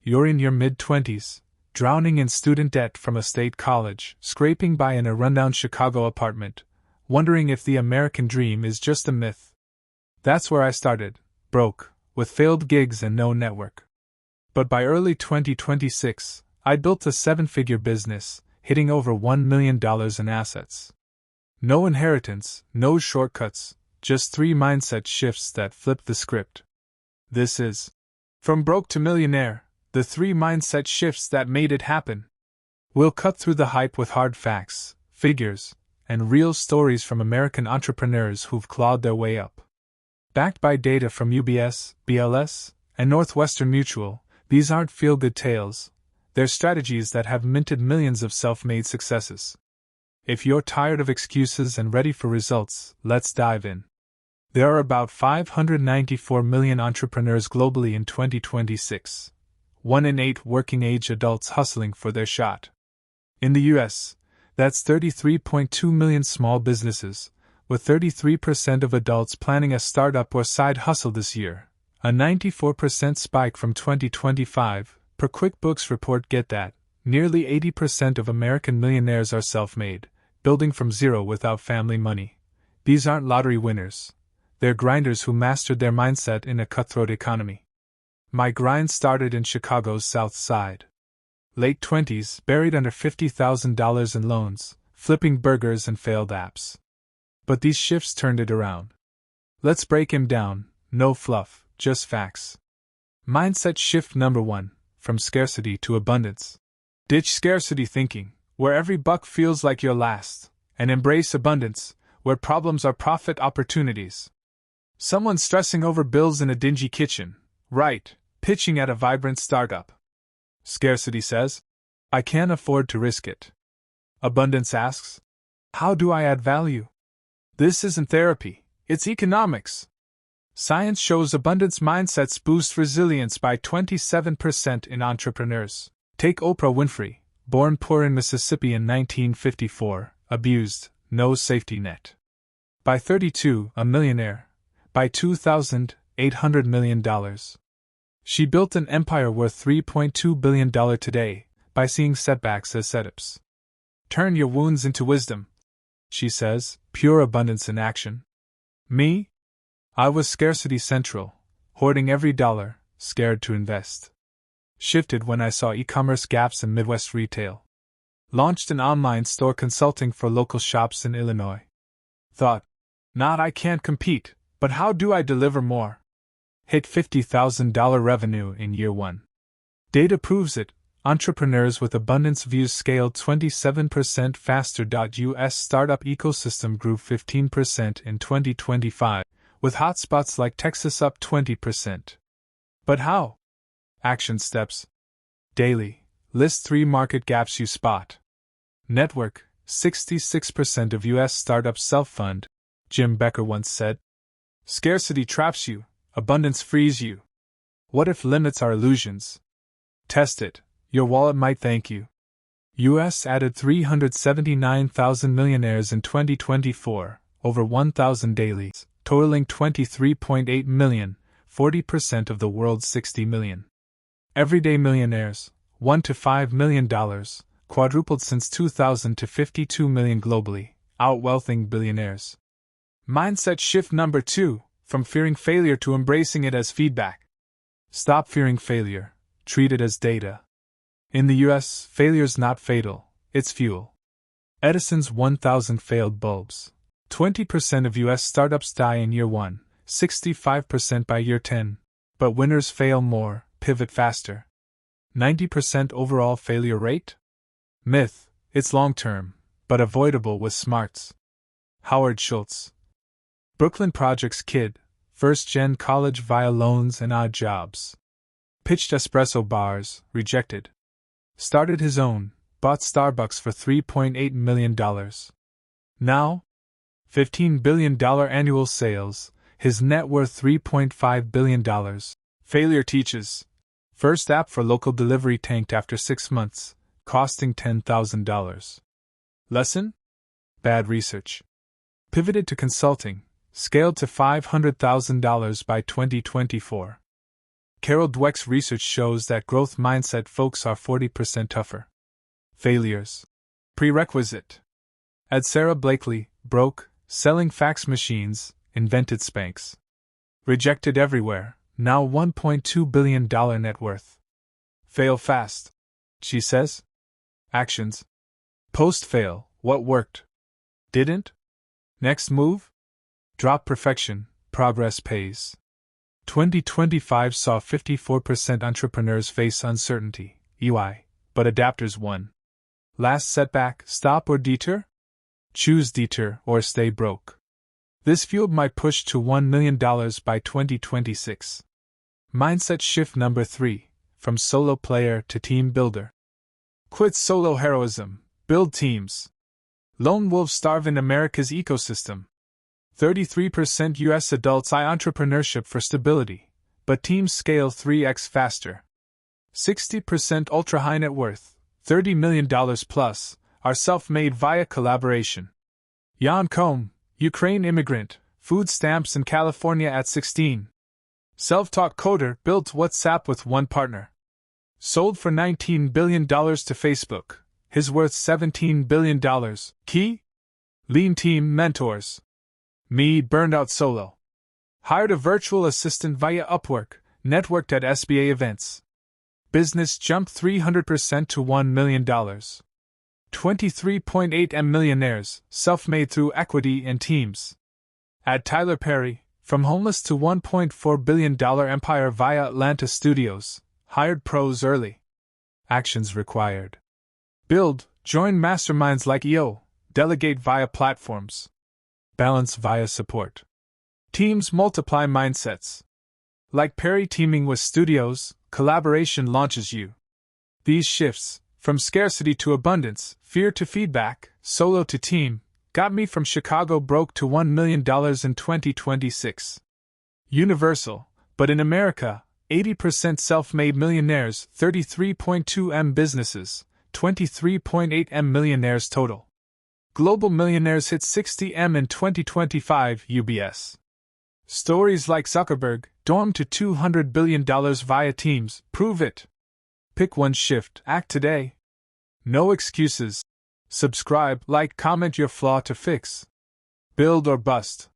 You're in your mid-20s, drowning in student debt from a state college, scraping by in a rundown Chicago apartment, wondering if the American dream is just a myth. That's where I started, broke, with failed gigs and no network. But by early 2026, I'd built a 7-figure business, hitting over $1 million in assets. No inheritance, no shortcuts, just 3 mindset shifts that flipped the script. This is From Broke to Millionaire, the 3 mindset shifts that made it happen. We'll cut through the hype with hard facts, figures, and real stories from American entrepreneurs who've clawed their way up. Backed by data from UBS, BLS, and Northwestern Mutual, these aren't feel-good tales. They're strategies that have minted millions of self-made successes. If you're tired of excuses and ready for results, let's dive in. There are about 594 million entrepreneurs globally in 2026. 1 in 8 working-age adults hustling for their shot. In the US, that's 33.2 million small businesses, with 33% of adults planning a startup or side hustle this year, a 94% spike from 2025, per QuickBooks report. Get that, nearly 80% of American millionaires are self-made, building from zero without family money. These aren't lottery winners. They're grinders who mastered their mindset in a cutthroat economy. My grind started in Chicago's South Side. Late 20s, buried under $50,000 in loans, flipping burgers and failed apps. But these shifts turned it around. Let's break him down, no fluff, just facts. Mindset shift number 1, from scarcity to abundance. Ditch scarcity thinking, where every buck feels like your last, and embrace abundance, where problems are profit opportunities. Someone stressing over bills in a dingy kitchen, right, pitching at a vibrant startup. Scarcity says, I can't afford to risk it. Abundance asks, how do I add value? This isn't therapy, it's economics. Science shows abundance mindsets boost resilience by 27% in entrepreneurs. Take Oprah Winfrey, born poor in Mississippi in 1954, abused, no safety net. By 32, a millionaire. By 2000, $800 million. She built an empire worth $3.2 billion today, by seeing setbacks as setups. Turn your wounds into wisdom, she says, pure abundance in action. Me? I was scarcity central, hoarding every dollar, scared to invest. Shifted when I saw e-commerce gaps in Midwest retail. Launched an online store consulting for local shops in Illinois. Thought, not I can't compete, but how do I deliver more? Hit $50,000 revenue in year 1. Data proves it. Entrepreneurs with abundance views scaled 27% faster. US startup ecosystem grew 15% in 2025, with hotspots like Texas up 20%. But how? Action steps. Daily. List 3 market gaps you spot. Network. 66% of US startups self-fund, Jim Becker once said. Scarcity traps you, abundance frees you. What if limits are illusions? Test it. Your wallet might thank you. US added 379,000 millionaires in 2024, over 1,000 dailies, totaling 23.8 million, 40% of the world's 60 million. Everyday millionaires, $1 to $5 million, quadrupled since 2000 to 52 million globally, outwealthing billionaires. Mindset shift number 2, from fearing failure to embracing it as feedback. Stop fearing failure, treat it as data. In the US, failure's not fatal, it's fuel. Edison's 1,000 failed bulbs. 20% of US startups die in year 1, 65% by year 10. But winners fail more, pivot faster. 90% overall failure rate? Myth, it's long-term, but avoidable with smarts. Howard Schultz. Brooklyn Project's kid, first-gen college via loans and odd jobs. Pitched espresso bars, rejected. Started his own, bought Starbucks for $3.8 million. Now? $15 billion annual sales, his net worth $3.5 billion. Failure teaches. First app for local delivery tanked after 6 months, costing $10,000. Lesson? Bad research. Pivoted to consulting, scaled to $500,000 by 2024. Carol Dweck's research shows that growth mindset folks are 40% tougher. Failures. Prerequisite. Add Sarah Blakely, broke, selling fax machines, invented Spanx. Rejected everywhere, now $1.2 billion net worth. Fail fast, she says. Actions. Post-fail, what worked? Didn't? Next move? Drop perfection, progress pays. 2025 saw 54% entrepreneurs face uncertainty, EY, but adapters won. Last setback, stop or deter? Choose deter or stay broke. This fueled my push to $1 million by 2026. Mindset shift number 3, from solo player to team builder. Quit solo heroism, build teams. Lone wolves starve in America's ecosystem. 33% U.S. adults eye entrepreneurship for stability, but teams scale 3x faster. 60% ultra-high net worth, $30 million plus, are self-made via collaboration. Jan Koum, Ukraine immigrant, food stamps in California at 16. Self-taught coder, built WhatsApp with one partner. Sold for $19 billion to Facebook, his worth $17 billion. Key? Lean team mentors. Me burned out solo. Hired a virtual assistant via Upwork, networked at SBA events. Business jumped 300% to $1 million. 23.8 M millionaires, self-made through equity and teams. Add Tyler Perry, from homeless to $1.4 billion empire via Atlanta studios, hired pros early. Actions required. Build, join masterminds like EO, delegate via platforms. Balance via support. Teams multiply mindsets. Like Perry teaming with studios, collaboration launches you. These shifts, from scarcity to abundance, fear to feedback, solo to team, got me from Chicago broke to $1 million in 2026. Universal, but in America, 80% self-made millionaires, 33.2 M businesses, 23.8 M millionaires total. Global millionaires hit 60 M in 2025, UBS. Stories like Zuckerberg, dorm to $200 billion via teams, prove it. Pick one shift, act today. No excuses. Subscribe, like, comment your flaw to fix. Build or bust.